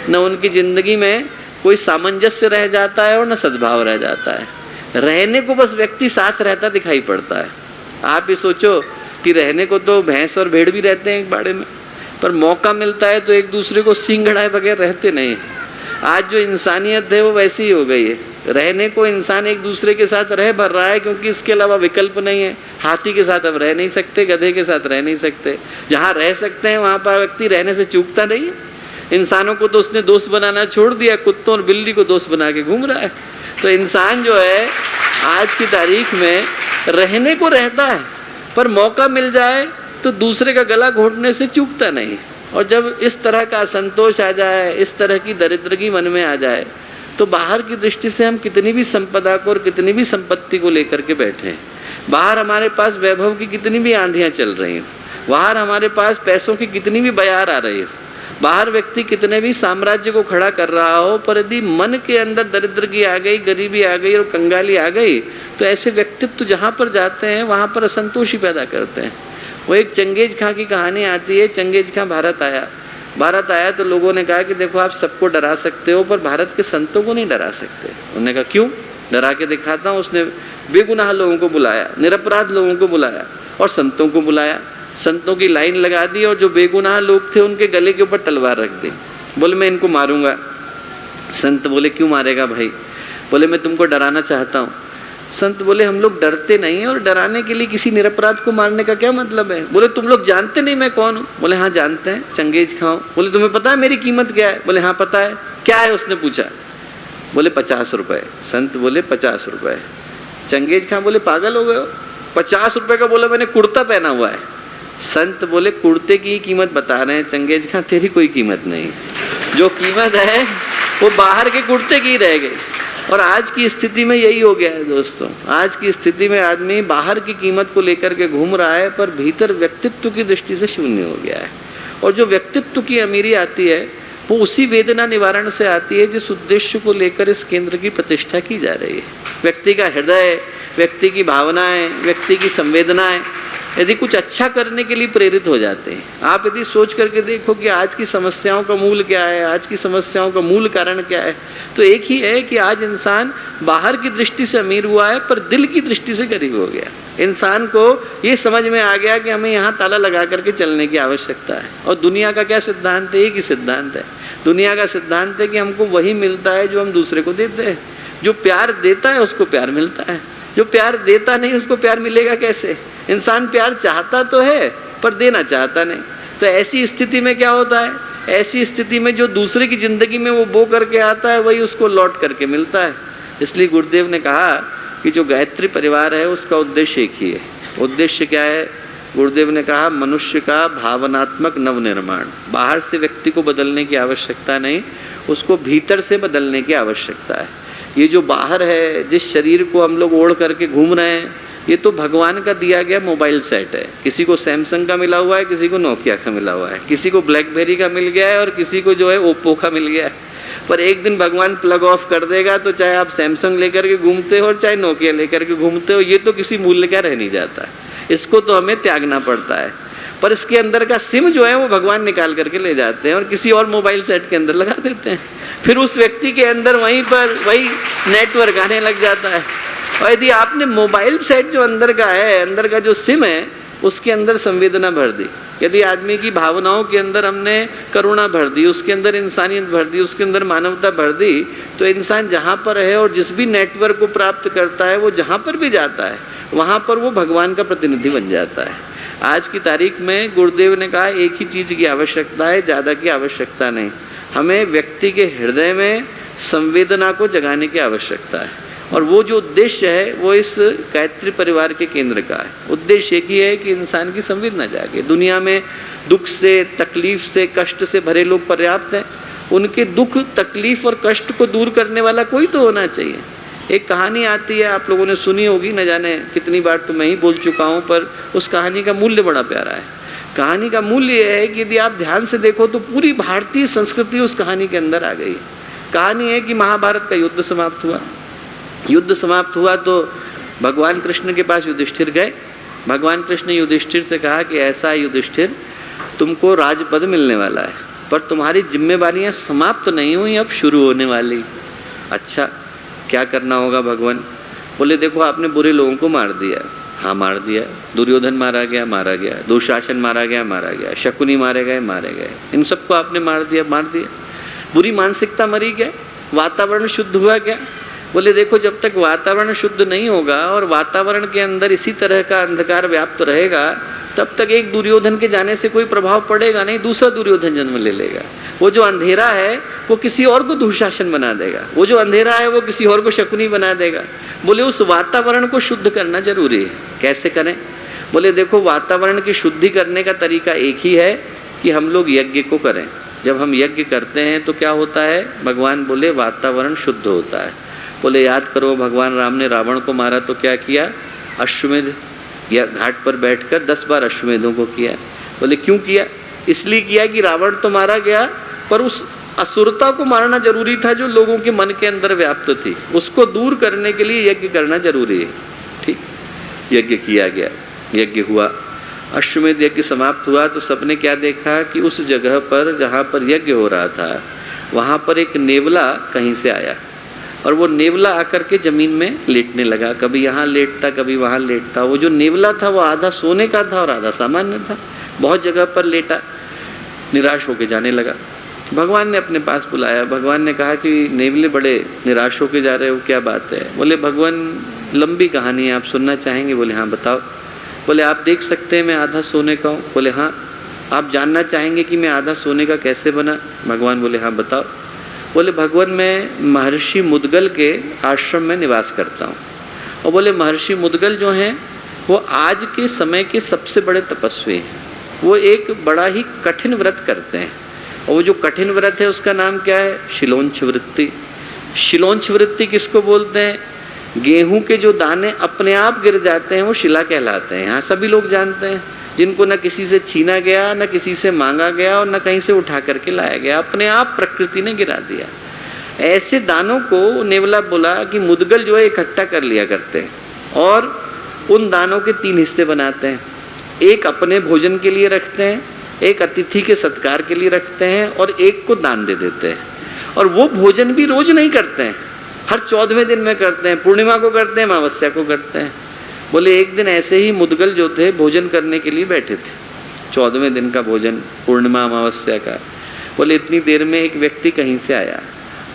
न उनकी ज़िंदगी में कोई सामंजस्य रह जाता है और न सद्भाव रह जाता है। रहने को बस व्यक्ति साथ रहता दिखाई पड़ता है। आप ये सोचो कि रहने को तो भैंस और भेड़ भी रहते हैं एक बाड़े में, पर मौका मिलता है तो एक दूसरे को सींग गड़ाए बगैर रहते नहीं। आज जो इंसानियत है वो वैसी ही हो गई है। रहने को इंसान एक दूसरे के साथ रह भर रहा है, क्योंकि इसके अलावा विकल्प नहीं है। हाथी के साथ अब रह नहीं सकते, गधे के साथ रह नहीं सकते। जहाँ रह सकते हैं वहाँ पर व्यक्ति रहने से चूकता नहीं है। इंसानों को तो उसने दोस्त बनाना छोड़ दिया, कुत्तों और बिल्ली को दोस्त बना के घूम रहा है। तो इंसान जो है आज की तारीख में रहने को रहता है, पर मौका मिल जाए तो दूसरे का गला घोटने से चूकता नहीं। और जब इस तरह का असंतोष आ जाए, इस तरह की दरिद्रगी मन में आ जाए, तो बाहर की दृष्टि से हम कितनी भी संपदा को और कितनी भी संपत्ति को लेकर के बैठे हैं, बाहर हमारे पास वैभव की कितनी भी आंधियाँ चल रही हैं, बाहर हमारे पास पैसों की कितनी भी बयार आ रही है, बाहर व्यक्ति कितने भी साम्राज्य को खड़ा कर रहा हो, पर यदि मन के अंदर दरिद्रगी आ गई, गरीबी आ गई और कंगाली आ गई, तो ऐसे व्यक्तित्व जहाँ पर जाते हैं वहाँ पर असंतोष ही पैदा करते हैं। वो एक चंगेज खां की कहानी आती है। चंगेज खां भारत आया तो लोगों ने कहा कि देखो आप सबको डरा सकते हो, पर भारत के संतों को नहीं डरा सकते। उन्होंने कहा क्यों? डरा के दिखाता हूँ। उसने बेगुनाह लोगों को बुलाया, निरपराध लोगों को बुलाया और संतों को बुलाया। संतों की लाइन लगा दी और जो बेगुनाह लोग थे उनके गले के ऊपर तलवार रख दी। बोले मैं इनको मारूंगा। संत बोले क्यों मारेगा भाई? बोले मैं तुमको डराना चाहता हूँ। संत बोले हम लोग डरते नहीं हैं, और डराने के लिए किसी निरपराध को मारने का क्या मतलब है? बोले तुम लोग जानते नहीं मैं कौन हूँ? बोले हाँ जानते हैं, चंगेज खां। बोले तुम्हें पता है मेरी कीमत क्या है? बोले हाँ पता है। क्या है उसने पूछा? बोले 50 रुपये। संत बोले 50 रुपये। चंगेज खां बोले पागल हो गए हो? 50 रुपये का बोला मैंने कुर्ता पहना हुआ है। संत बोले कुर्ते की कीमत बता रहे हैं चंगेज खां, तेरी कोई कीमत नहीं। जो कीमत है वो बाहर के कुर्ते की रह गई। और आज की स्थिति में यही हो गया है दोस्तों। आज की स्थिति में आदमी बाहर की कीमत को लेकर के घूम रहा है, पर भीतर व्यक्तित्व की दृष्टि से शून्य हो गया है। और जो व्यक्तित्व की अमीरी आती है वो उसी वेदना निवारण से आती है जिस उद्देश्य को लेकर इस केंद्र की प्रतिष्ठा की जा रही है। व्यक्ति का हृदय, व्यक्ति की भावनाएं, व्यक्ति की संवेदनाएं यदि कुछ अच्छा करने के लिए प्रेरित हो जाते हैं। आप यदि सोच करके देखो कि आज की समस्याओं का मूल क्या है, आज की समस्याओं का मूल कारण क्या है, तो एक ही है कि आज इंसान बाहर की दृष्टि से अमीर हुआ है, पर दिल की दृष्टि से गरीब हो गया। इंसान को ये समझ में आ गया कि हमें यहाँ ताला लगा करके चलने की आवश्यकता है। और दुनिया का क्या सिद्धांत है? एक ही सिद्धांत है। दुनिया का सिद्धांत है कि हमको वही मिलता है जो हम दूसरे को देते हैं। जो प्यार देता है उसको प्यार मिलता है, जो प्यार देता नहीं उसको प्यार मिलेगा कैसे? इंसान प्यार चाहता तो है पर देना चाहता नहीं। तो ऐसी स्थिति में क्या होता है, ऐसी स्थिति में जो दूसरे की ज़िंदगी में वो बो करके आता है वही उसको लौट करके मिलता है। इसलिए गुरुदेव ने कहा कि जो गायत्री परिवार है उसका उद्देश्य एक ही है। उद्देश्य क्या है? गुरुदेव ने कहा मनुष्य का भावनात्मक नवनिर्माण। बाहर से व्यक्ति को बदलने की आवश्यकता नहीं, उसको भीतर से बदलने की आवश्यकता है। ये जो बाहर है, जिस शरीर को हम लोग ओढ़ करके घूम रहे हैं, ये तो भगवान का दिया गया मोबाइल सेट है। किसी को सैमसंग का मिला हुआ है, किसी को नोकिया का मिला हुआ है, किसी को ब्लैकबेरी का मिल गया है और किसी को जो है ओप्पो का मिल गया है। पर एक दिन भगवान प्लग ऑफ कर देगा तो चाहे आप सैमसंग लेकर के घूमते हो और चाहे नोकिया लेकर के घूमते हो, ये तो किसी मूल्य का रह नहीं जाता है। इसको तो हमें त्यागना पड़ता है। पर इसके अंदर का सिम जो है वो भगवान निकाल करके ले जाते हैं और किसी और मोबाइल सेट के अंदर लगा देते हैं। फिर उस व्यक्ति के अंदर वहीं पर वही नेटवर्क आने लग जाता है। और यदि आपने मोबाइल सेट जो अंदर का है, अंदर का जो सिम है, उसके अंदर संवेदना भर दी, यदि आदमी की भावनाओं के अंदर हमने करुणा भर दी, उसके अंदर इंसानियत भर दी, उसके अंदर मानवता भर दी, तो इंसान जहाँ पर है और जिस भी नेटवर्क को प्राप्त करता है, वो जहाँ पर भी जाता है वहाँ पर वो भगवान का प्रतिनिधि बन जाता है। आज की तारीख में गुरुदेव ने कहा एक ही चीज़ की आवश्यकता है, ज़्यादा की आवश्यकता नहीं। हमें व्यक्ति के हृदय में संवेदना को जगाने की आवश्यकता है। और वो जो उद्देश्य है वो इस गायत्री परिवार के केंद्र का है। उद्देश्य एक ही है कि इंसान की संवेदना जागे। दुनिया में दुख से, तकलीफ से, कष्ट से भरे लोग पर्याप्त हैं। उनके दुख, तकलीफ और कष्ट को दूर करने वाला कोई तो होना चाहिए। एक कहानी आती है, आप लोगों ने सुनी होगी, न जाने कितनी बार तो मैं ही बोल चुका हूँ, पर उस कहानी का मूल्य बड़ा प्यारा है। कहानी का मूल्य यह है कि यदि आप ध्यान से देखो तो पूरी भारतीय संस्कृति उस कहानी के अंदर आ गई। कहानी है कि महाभारत का युद्ध समाप्त हुआ। युद्ध समाप्त हुआ तो भगवान कृष्ण के पास युधिष्ठिर गए। भगवान कृष्ण ने युधिष्ठिर से कहा कि ऐसा है युधिष्ठिर, तुमको राजपद मिलने वाला है, पर तुम्हारी जिम्मेवारियां समाप्त नहीं हुई, अब शुरू होने वाली। अच्छा, क्या करना होगा भगवान? बोले देखो आपने बुरे लोगों को मार दिया। हाँ मार दिया। दुर्योधन मारा गया, मारा गया। दुशासन मारा गया, मारा गया। शकुनी मारे गए, मारे गए। इन सबको आपने मार दिया, मार दिया। बुरी मानसिकता मरी क्या? वातावरण शुद्ध हुआ क्या? बोले देखो जब तक वातावरण शुद्ध नहीं होगा और वातावरण के अंदर इसी तरह का अंधकार व्याप्त रहेगा, तब तक एक दुर्योधन के जाने से कोई प्रभाव पड़ेगा नहीं, दूसरा दुर्योधन जन्म ले लेगा। वो जो अंधेरा है वो किसी और को दुशासन बना देगा, वो जो अंधेरा है वो किसी और को शकुनी बना देगा। बोले उस वातावरण को शुद्ध करना जरूरी है। कैसे करें? बोले देखो वातावरण की शुद्धि करने का तरीका एक ही है कि हम लोग यज्ञ को करें। जब हम यज्ञ करते हैं तो क्या होता है? भगवान बोले वातावरण शुद्ध होता है। बोले याद करो भगवान राम ने रावण को मारा तो क्या किया? अश्वमेध या घाट पर बैठकर 10 बार अश्वमेधों को किया। बोले क्यों किया? इसलिए किया कि रावण तो मारा गया, पर उस असुरता को मारना जरूरी था जो लोगों के मन के अंदर व्याप्त थी। उसको दूर करने के लिए यज्ञ करना जरूरी है। ठीक, यज्ञ किया गया, यज्ञ हुआ, अश्वमेध यज्ञ समाप्त हुआ तो सबने क्या देखा कि उस जगह पर जहाँ पर यज्ञ हो रहा था वहाँ पर एक नेवला कहीं से आया और वो नेवला आकर के जमीन में लेटने लगा। कभी यहाँ लेटता, कभी वहाँ लेटता। वो जो नेवला था वो आधा सोने का था और आधा सामान्य था। बहुत जगह पर लेटा, निराश होकर जाने लगा। भगवान ने अपने पास बुलाया। भगवान ने कहा कि नेवले बड़े निराश होकर जा रहे हो, क्या बात है? बोले भगवान लंबी कहानी है, आप सुनना चाहेंगे? बोले हाँ बताओ। बोले आप देख सकते हैं मैं आधा सोने का हूँ? बोले हाँ। आप जानना चाहेंगे कि मैं आधा सोने का कैसे बना? भगवान बोले हाँ बताओ। बोले भगवान मैं महर्षि मुद्गल के आश्रम में निवास करता हूँ। और बोले महर्षि मुद्गल जो हैं वो आज के समय के सबसे बड़े तपस्वी हैं। वो एक बड़ा ही कठिन व्रत करते हैं और वो जो कठिन व्रत है उसका नाम क्या है? शिलोंच वृत्ति। शिलोंच वृत्ति किसको बोलते हैं? गेहूं के जो दाने अपने आप गिर जाते हैं वो शिला कहलाते हैं। यहाँ सभी लोग जानते हैं, जिनको न किसी से छीना गया, न किसी से मांगा गया और न कहीं से उठा करके लाया गया, अपने आप प्रकृति ने गिरा दिया। ऐसे दानों को नेवला बोला कि मुद्गल जो है इकट्ठा कर लिया करते हैं और उन दानों के 3 हिस्से बनाते हैं। एक अपने भोजन के लिए रखते हैं, एक अतिथि के सत्कार के लिए रखते हैं और एक को दान दे देते हैं। और वो भोजन भी रोज नहीं करते हैं, हर 14वें दिन में करते हैं। पूर्णिमा को करते हैं, अमावस्या को करते हैं। बोले एक दिन ऐसे ही मुद्गल जो थे भोजन करने के लिए बैठे थे, 14वें दिन का भोजन, पूर्णिमा अमावस्या का। बोले इतनी देर में एक व्यक्ति कहीं से आया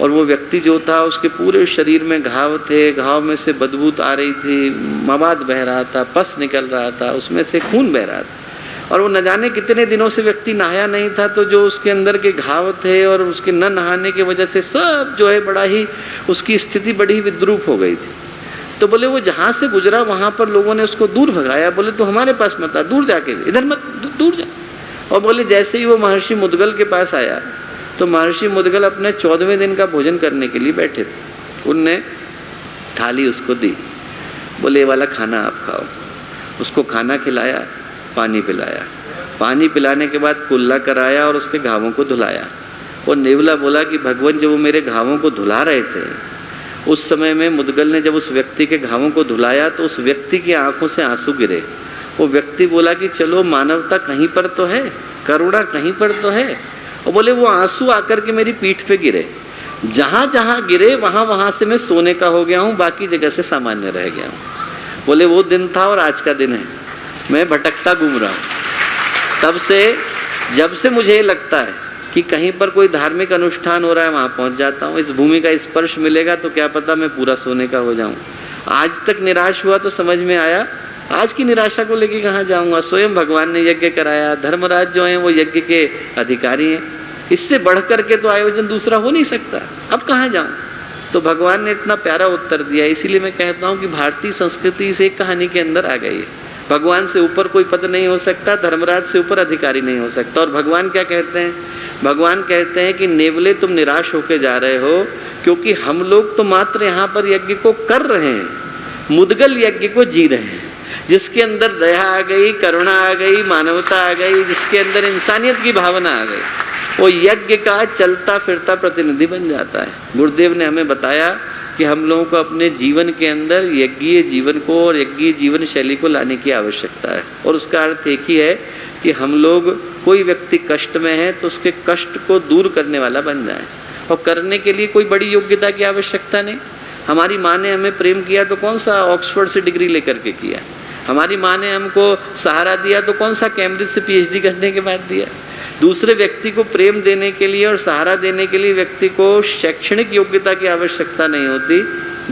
और वो व्यक्ति जो था उसके पूरे शरीर में घाव थे, घाव में से बदबू आ रही थी, मवाद बह रहा था, पस निकल रहा था, उसमें से खून बह रहा था। और वो न जाने कितने दिनों से व्यक्ति नहाया नहीं था, तो जो उसके अंदर के घाव थे और उसके न नहाने की वजह से सब जो है बड़ा ही उसकी स्थिति बड़ी ही विद्रूप हो गई थी। तो बोले वो जहाँ से गुजरा वहाँ पर लोगों ने उसको दूर भगाया, बोले तो हमारे पास मत आ, दूर जाके, इधर मत, दूर जा। और बोले जैसे ही वो महर्षि मुद्गल के पास आया तो महर्षि मुद्गल अपने 14वें दिन का भोजन करने के लिए बैठे थे। उनने थाली उसको दी, बोले ये वाला खाना आप खाओ। उसको खाना खिलाया, पानी पिलाया, पानी पिलाने के बाद कुल्ला कराया और उसके घावों को धुलाया। और नेवला बोला कि भगवान जब वो मेरे घावों को धुला रहे थे उस समय में मुद्गल ने जब उस व्यक्ति के घावों को धुलाया तो उस व्यक्ति की आंखों से आंसू गिरे। वो व्यक्ति बोला कि चलो मानवता कहीं पर तो है, करुणा कहीं पर तो है। और बोले वो आंसू आकर के मेरी पीठ पे गिरे, जहाँ जहाँ गिरे वहाँ वहाँ से मैं सोने का हो गया हूँ, बाकी जगह से सामान्य रह गया हूँ। बोले वो दिन था और आज का दिन है, मैं भटकता घूम रहा हूँ। तब से जब से मुझे लगता है कि कहीं पर कोई धार्मिक अनुष्ठान हो रहा है वहाँ पहुँच जाता हूँ, इस भूमि का स्पर्श मिलेगा तो क्या पता मैं पूरा सोने का हो जाऊँ। आज तक निराश हुआ तो समझ में आया आज की निराशा को लेके कहाँ जाऊँगा। स्वयं भगवान ने यज्ञ कराया, धर्मराज जो हैं वो यज्ञ के अधिकारी हैं, इससे बढ़ कर के तो आयोजन दूसरा हो नहीं सकता, अब कहाँ जाऊँ। तो भगवान ने इतना प्यारा उत्तर दिया। इसीलिए मैं कहता हूँ कि भारतीय संस्कृति से एक कहानी के अंदर आ गई है। भगवान से ऊपर कोई पद नहीं हो सकता, धर्मराज से ऊपर अधिकारी नहीं हो सकता। और भगवान क्या कहते हैं? भगवान कहते हैं कि नेवले तुम निराश होके जा रहे हो, क्योंकि हम लोग तो मात्र यहाँ पर यज्ञ को कर रहे हैं, मुद्गल यज्ञ को जी रहे हैं, जिसके अंदर दया आ गई, करुणा आ गई, मानवता आ गई, जिसके अंदर इंसानियत की भावना आ गई, वो यज्ञ का चलता फिरता प्रतिनिधि बन जाता है। गुरुदेव ने हमें बताया कि हम लोगों को अपने जीवन के अंदर यज्ञीय जीवन को और यज्ञीय जीवन शैली को लाने की आवश्यकता है। और उसका अर्थ एक ही है कि हम लोग, कोई व्यक्ति कष्ट में है तो उसके कष्ट को दूर करने वाला बन जाए। और करने के लिए कोई बड़ी योग्यता की आवश्यकता नहीं। हमारी माँ ने हमें प्रेम किया तो कौन सा ऑक्सफोर्ड से डिग्री लेकर के किया। हमारी माँ ने हमको सहारा दिया तो कौन सा कैम्ब्रिज से पीएचडी करने के बाद दिया। दूसरे व्यक्ति को प्रेम देने के लिए और सहारा देने के लिए व्यक्ति को शैक्षणिक योग्यता की आवश्यकता नहीं होती,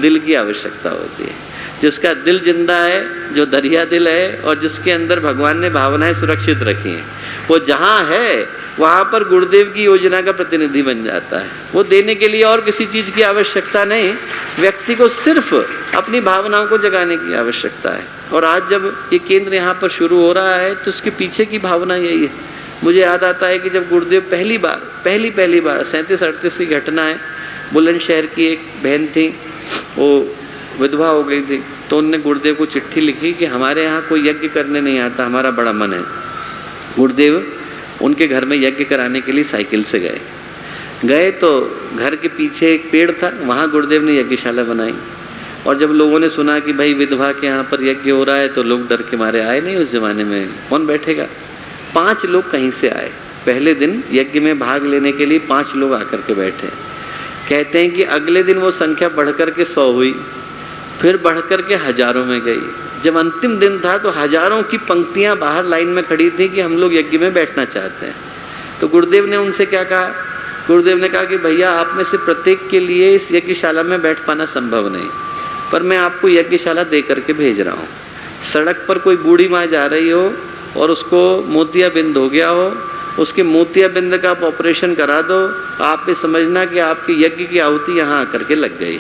दिल की आवश्यकता होती है। जिसका दिल जिंदा है, जो दरिया दिल है और जिसके अंदर भगवान ने भावनाएं सुरक्षित रखी हैं, वो जहाँ है वहाँ पर गुरुदेव की योजना का प्रतिनिधि बन जाता है। वो देने के लिए और किसी चीज़ की आवश्यकता नहीं, व्यक्ति को सिर्फ अपनी भावनाओं को जगाने की आवश्यकता है। और आज जब ये केंद्र यहाँ पर शुरू हो रहा है तो उसके पीछे की भावना यही है। मुझे याद आता है कि जब गुरुदेव पहली बार 37-38 की घटना है, बुलंदशहर की एक बहन थी, वो विधवा हो गई थी, तो उनने गुरुदेव को चिट्ठी लिखी कि हमारे यहाँ कोई यज्ञ करने नहीं आता, हमारा बड़ा मन है। गुरुदेव उनके घर में यज्ञ कराने के लिए साइकिल से गए तो घर के पीछे एक पेड़ था, वहाँ गुरुदेव ने यज्ञशाला बनाई। और जब लोगों ने सुना कि भाई विधवा के यहाँ पर यज्ञ हो रहा है तो लोग डर के मारे आए नहीं। उस ज़माने में कौन बैठेगा। 5 लोग कहीं से आए, पहले दिन यज्ञ में भाग लेने के लिए 5 लोग आकर के बैठे। कहते हैं कि अगले दिन वो संख्या बढ़कर के 100 हुई, फिर बढ़कर के हजारों में गई। जब अंतिम दिन था तो हजारों की पंक्तियां बाहर लाइन में खड़ी थी कि हम लोग यज्ञ में बैठना चाहते हैं। तो गुरुदेव ने उनसे क्या कहा? गुरुदेव ने कहा कि भैया आप में से प्रत्येक के लिए इस यज्ञशाला में बैठ पाना संभव नहीं, पर मैं आपको यज्ञशाला दे करके भेज रहा हूँ। सड़क पर कोई बूढ़ी माँ जा रही हो और उसको मोतियाबिंद हो गया हो, उसके मोतियाबिंद का आप ऑपरेशन करा दो, आप भी समझना कि आपकी यज्ञ की आहुति यहाँ आकर के लग गई।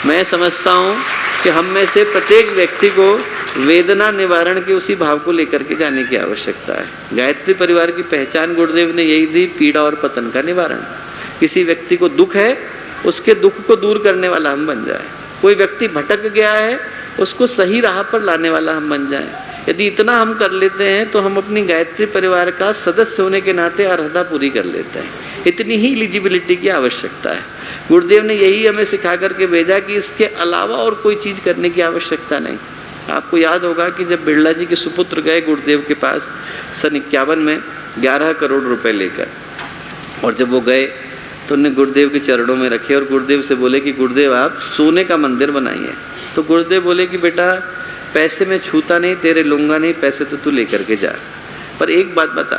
मैं समझता हूँ कि हम में से प्रत्येक व्यक्ति को वेदना निवारण के उसी भाव को लेकर के जाने की आवश्यकता है। गायत्री परिवार की पहचान गुरुदेव ने यही दी, पीड़ा और पतन का निवारण। किसी व्यक्ति को दुख है, उसके दुख को दूर करने वाला हम बन जाए। कोई व्यक्ति भटक गया है, उसको सही राह पर लाने वाला हम बन जाएं। यदि इतना हम कर लेते हैं तो हम अपनी गायत्री परिवार का सदस्य होने के नाते अर्हता पूरी कर लेते हैं। इतनी ही एलिजिबिलिटी की आवश्यकता है। गुरुदेव ने यही हमें सिखा करके भेजा कि इसके अलावा और कोई चीज़ करने की आवश्यकता नहीं। आपको याद होगा कि जब बिरला जी के सुपुत्र गए गुरुदेव के पास सन 51 में 11 करोड़ रुपए लेकर, और जब वो गए तो उन्हें गुरुदेव के चरणों में रखे और गुरुदेव से बोले कि गुरुदेव आप सोने का मंदिर बनाइए। तो गुरुदेव बोले कि बेटा पैसे में छूता नहीं, तेरे लूँगा नहीं, पैसे तो तू लेकर के जा। पर एक बात बता,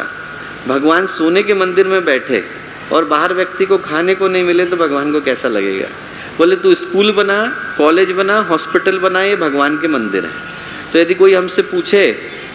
भगवान सोने के मंदिर में बैठे और बाहर व्यक्ति को खाने को नहीं मिले तो भगवान को कैसा लगेगा? बोले तू स्कूल बना, कॉलेज बना, हॉस्पिटल बना, ये भगवान के मंदिर है। तो यदि कोई हमसे पूछे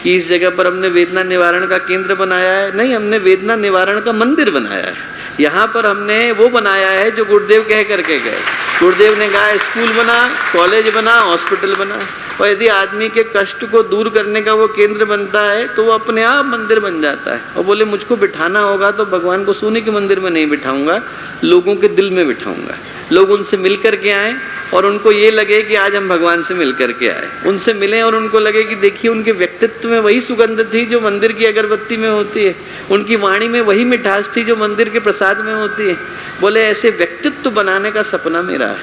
कि इस जगह पर हमने वेदना निवारण का केंद्र बनाया है, नहीं, हमने वेदना निवारण का मंदिर बनाया है। यहाँ पर हमने वो बनाया है जो गुरुदेव कह करके गए। गुरुदेव ने कहा स्कूल बना, कॉलेज बना, हॉस्पिटल बना, और यदि आदमी के कष्ट को दूर करने का वो केंद्र बनता है तो वो अपने आप मंदिर बन जाता है। और बोले मुझको बिठाना होगा तो भगवान को सोने के मंदिर में नहीं बिठाऊंगा, लोगों के दिल में बिठाऊंगा। लोग उनसे मिल करके आए और उनको ये लगे कि आज हम भगवान से मिल करके आए, उनसे मिलें और उनको लगे कि देखिए उनके व्यक्तित्व में वही सुगंध थी जो मंदिर की अगरबत्ती में होती है, उनकी वाणी में वही मिठास थी जो मंदिर के प्रसाद में होती है। बोले ऐसे व्यक्तित्व बनाने का सपना मेरा है,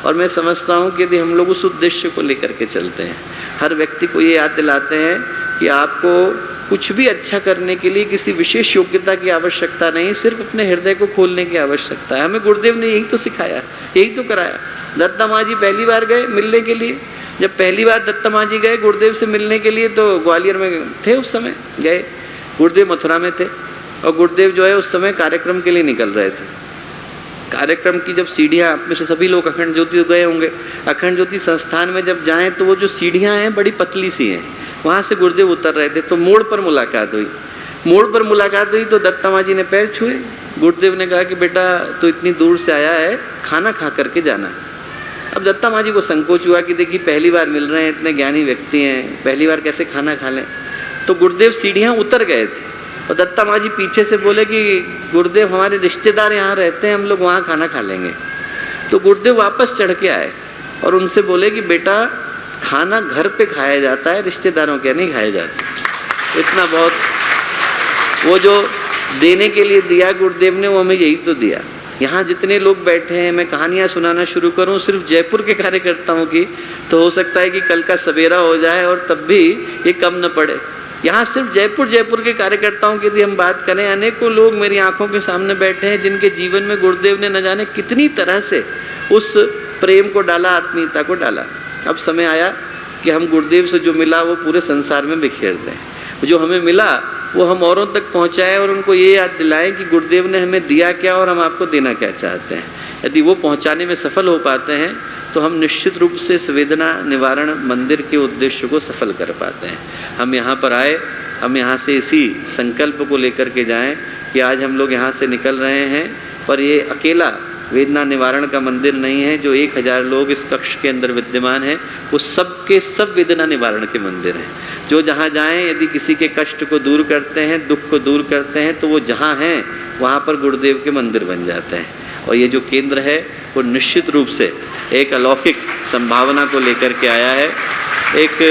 और मैं समझता हूँ कि यदि हम लोग उस उद्देश्य को लेकर के चलते हैं, हर व्यक्ति को ये याद दिलाते हैं कि आपको कुछ भी अच्छा करने के लिए किसी विशेष योग्यता की आवश्यकता नहीं, सिर्फ अपने हृदय को खोलने की आवश्यकता है। हमें गुरुदेव ने यही तो सिखाया, यही तो कराया। दत्ता माँ जी पहली बार गए मिलने के लिए, जब पहली बार दत्ता माँ जी गए गुरुदेव से मिलने के लिए तो ग्वालियर में थे उस समय, गए, गुरुदेव मथुरा में थे, और गुरुदेव जो है उस समय कार्यक्रम के लिए निकल रहे थे। कार्यक्रम की जब सीढ़ियाँ, आप में से सभी लोग अखंड ज्योति गए होंगे, अखंड ज्योति संस्थान में जब जाएं तो वो जो सीढ़ियाँ हैं बड़ी पतली सी हैं, वहाँ से गुरुदेव उतर रहे थे तो मोड़ पर मुलाकात हुई। मोड़ पर मुलाकात हुई तो दत्ता माँ जी ने पैर छुए। गुरुदेव ने कहा कि बेटा तो इतनी दूर से आया है, खाना खा करके जाना। अब दत्ता माँ जी को संकोच हुआ कि देखिए पहली बार मिल रहे हैं, इतने ज्ञानी व्यक्ति हैं, पहली बार कैसे खाना खा लें। तो गुरुदेव सीढ़ियाँ उतर गए थे और दत्ता माँ जी पीछे से बोले कि गुरुदेव हमारे रिश्तेदार यहाँ रहते हैं, हम लोग वहाँ खाना खा लेंगे। तो गुरुदेव वापस चढ़ के आए और उनसे बोले कि बेटा खाना घर पे खाया जाता है, रिश्तेदारों के नहीं खाया जाता। इतना बहुत वो जो देने के लिए दिया गुरुदेव ने, वो हमें यही तो दिया। यहाँ जितने लोग बैठे हैं, मैं कहानियाँ सुनाना शुरू करूँ सिर्फ जयपुर के कार्यकर्ताओं की, तो हो सकता है कि कल का सवेरा हो जाए और तब भी ये कम न पड़े। यहाँ सिर्फ जयपुर के कार्यकर्ताओं की यदि हम बात करें, अनेकों लोग मेरी आंखों के सामने बैठे हैं जिनके जीवन में गुरुदेव ने न जाने कितनी तरह से उस प्रेम को डाला, आत्मीयता को डाला। अब समय आया कि हम गुरुदेव से जो मिला वो पूरे संसार में बिखेर दें। जो हमें मिला वो हम औरों तक पहुँचाएं और उनको ये याद दिलाएं कि गुरुदेव ने हमें दिया क्या और हम आपको देना क्या चाहते हैं। यदि वो पहुँचाने में सफल हो पाते हैं तो हम निश्चित रूप से इस वेदना निवारण मंदिर के उद्देश्य को सफल कर पाते हैं। हम यहाँ पर आए, हम यहाँ से इसी संकल्प को लेकर के जाएं कि आज हम लोग यहाँ से निकल रहे हैं, पर ये अकेला वेदना निवारण का मंदिर नहीं है। जो 1000 लोग इस कक्ष के अंदर विद्यमान हैं वो सब के सब वेदना निवारण के मंदिर हैं। जो जहाँ जाएं, यदि किसी के कष्ट को दूर करते हैं, दुख को दूर करते हैं, तो वो जहाँ हैं वहाँ पर गुरुदेव के मंदिर बन जाते हैं। और ये जो केंद्र है वो निश्चित रूप से एक अलौकिक संभावना को लेकर के आया है, एक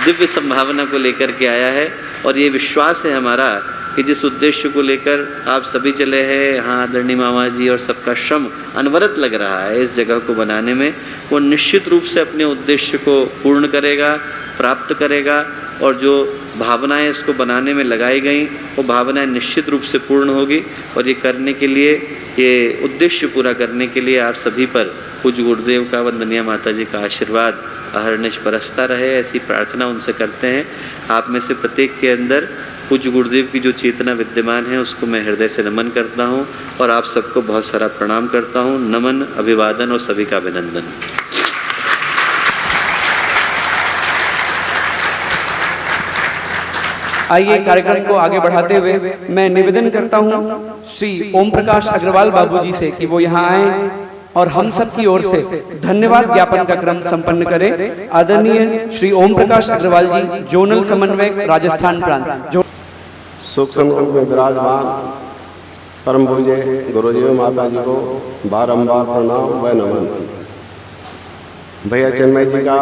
दिव्य संभावना को लेकर के आया है। और ये विश्वास है हमारा कि जिस उद्देश्य को लेकर आप सभी चले हैं, यहाँ आदरणीय मामा जी और सबका श्रम अनवरत लग रहा है इस जगह को बनाने में, वो निश्चित रूप से अपने उद्देश्य को पूर्ण करेगा, प्राप्त करेगा। और जो भावनाएं इसको बनाने में लगाई गई वो भावनाएं निश्चित रूप से पूर्ण होगी। और ये करने के लिए, ये उद्देश्य पूरा करने के लिए आप सभी पर पूज्य गुरुदेव का, वंदनीय माता जी का आशीर्वाद अहर्निश बरसता रहे, ऐसी प्रार्थना उनसे करते हैं। आप में से प्रत्येक के अंदर पूज्य गुरुदेव की जो चेतना विद्यमान है उसको मैं हृदय से नमन करता हूँ और आप सबको बहुत सारा प्रणाम करता हूँ। नमन, अभिवादन और सभी का अभिनंदन। आइए कार्यक्रम को आगे बढ़ाते हुए मैं निवेदन करता हूँ श्री ओम प्रकाश अग्रवाल बाबूजी से कि वो यहाँ आए और हम सब की ओर से धन्यवाद ज्ञापन का क्रम संपन्न करें। आदरणीय श्री ओम प्रकाश अग्रवाल जी, जोनल समन्वयक, राजस्थान प्रांत। सूक्ष्म रूप में विराजमान परम पूज्य गुरुजी माता जी को बारंबार प्रणाम व नमन। भैया चिन्मय जी का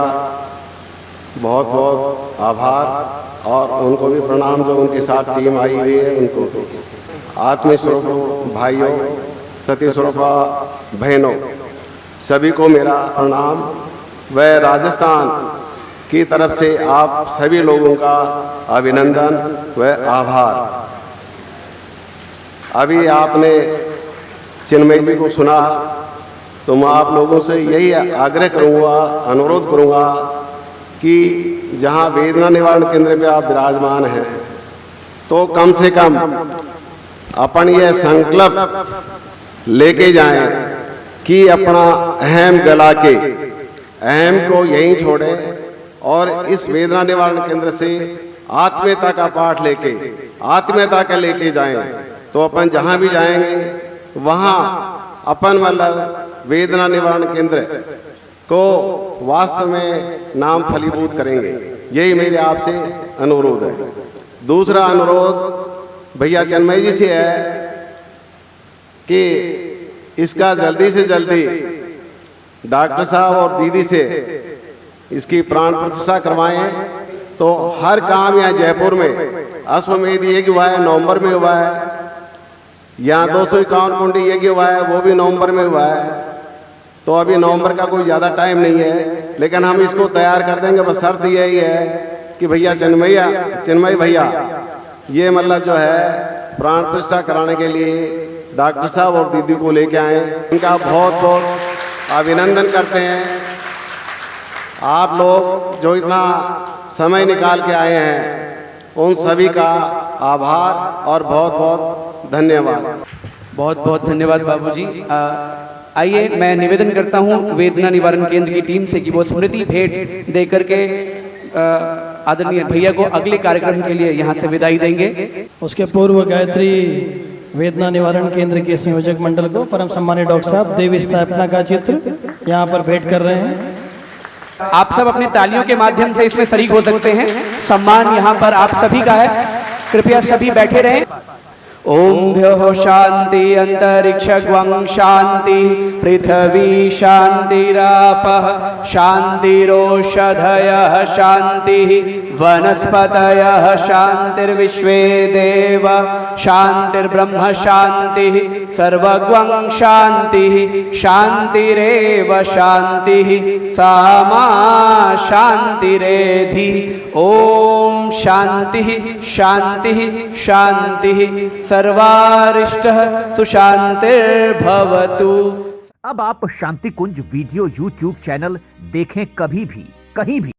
बहुत बहुत आभार और उनको भी प्रणाम जो उनके साथ टीम आई हुई है उनको। आत्मीय स्वरूप भाइयों, सती स्वरूपा बहनों, सभी को मेरा प्रणाम व राजस्थान की तरफ से आप सभी लोगों का अभिनंदन व आभार। अभी आपने चिन्मय जी को सुना तो मैं आप लोगों से यही आग्रह करूँगा, अनुरोध करूँगा कि जहाँ वेदना निवारण केंद्र पे आप विराजमान हैं तो कम से कम अपन यह संकल्प लेके जाएं कि अपना अहम गला के अहम को यहीं छोड़ें और इस वेदना निवारण केंद्र से आत्मीयता का पाठ लेके, आत्मीयता का लेके जाएं, तो अपन जहां भी जाएंगे वहां अपन मतलब वेदना निवारण केंद्र को वास्तव में नाम फलीभूत करेंगे। यही मेरे आपसे अनुरोध है। दूसरा अनुरोध भैया चिन्मय जी से है कि इसका जल्दी से जल्दी डॉक्टर साहब और दीदी से इसकी प्राण प्रतिष्ठा करवाएं। तो हर काम यहाँ जयपुर में अश्वमेध यज्ञ हुआ है, नवंबर में हुआ है। यहाँ 251 कुंडी यज्ञ हुआ है, वो भी नवंबर में हुआ है। तो अभी नवंबर का कोई ज़्यादा टाइम नहीं है, लेकिन हम इसको तैयार कर देंगे। बस शर्त यही है कि भैया चिन्मय भैया ये मतलब जो है प्राण प्रतिष्ठा कराने के लिए डॉक्टर साहब और दीदी को लेके आए। इनका बहुत बहुत अभिनंदन करते हैं। आप लोग जो इतना समय निकाल के आए हैं उन सभी का आभार और बहुत बहुत धन्यवाद। बहुत बहुत धन्यवाद बाबूजी। आइए मैं निवेदन करता हूं वेदना निवारण केंद्र की टीम से कि वो स्मृति भेंट दे करके आदरणीय भैया को अगले कार्यक्रम के लिए यहां से विदाई देंगे। उसके पूर्व गायत्री वेदना निवारण केंद्र के संयोजक मंडल को परम सम्मानित डॉक्टर साहब देवी स्थापना का चित्र यहाँ पर भेंट कर रहे हैं। आप सब अपनी तालियों के माध्यम से इसमें शरीक हो सकते हैं। सम्मान यहाँ पर आप सभी का है। कृपया सभी बैठे रहें। ओम द्योः शांति अंतरिक्षं शांति पृथ्वी शांतिरापः शांतिरोषधयः शांतिः वनस्पतयः शांतिर्विश्वे देव शांतिर्ब्रह्म शांतिः सर्वं शांतिः शांतिरेव शांतिः सामा शांतिरेधि। ओम शांतिः शांतिः शांतिः सर्वारिष्टः सुशांतिर्भवतु। अब आप शांति कुंज वीडियो यूट्यूब चैनल देखें कभी भी कहीं भी।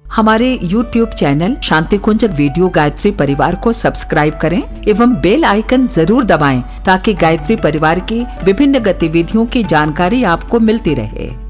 हमारे YouTube चैनल शांति कुंज वीडियो गायत्री परिवार को सब्सक्राइब करें एवं बेल आइकन जरूर दबाएं ताकि गायत्री परिवार की विभिन्न गतिविधियों की जानकारी आपको मिलती रहे।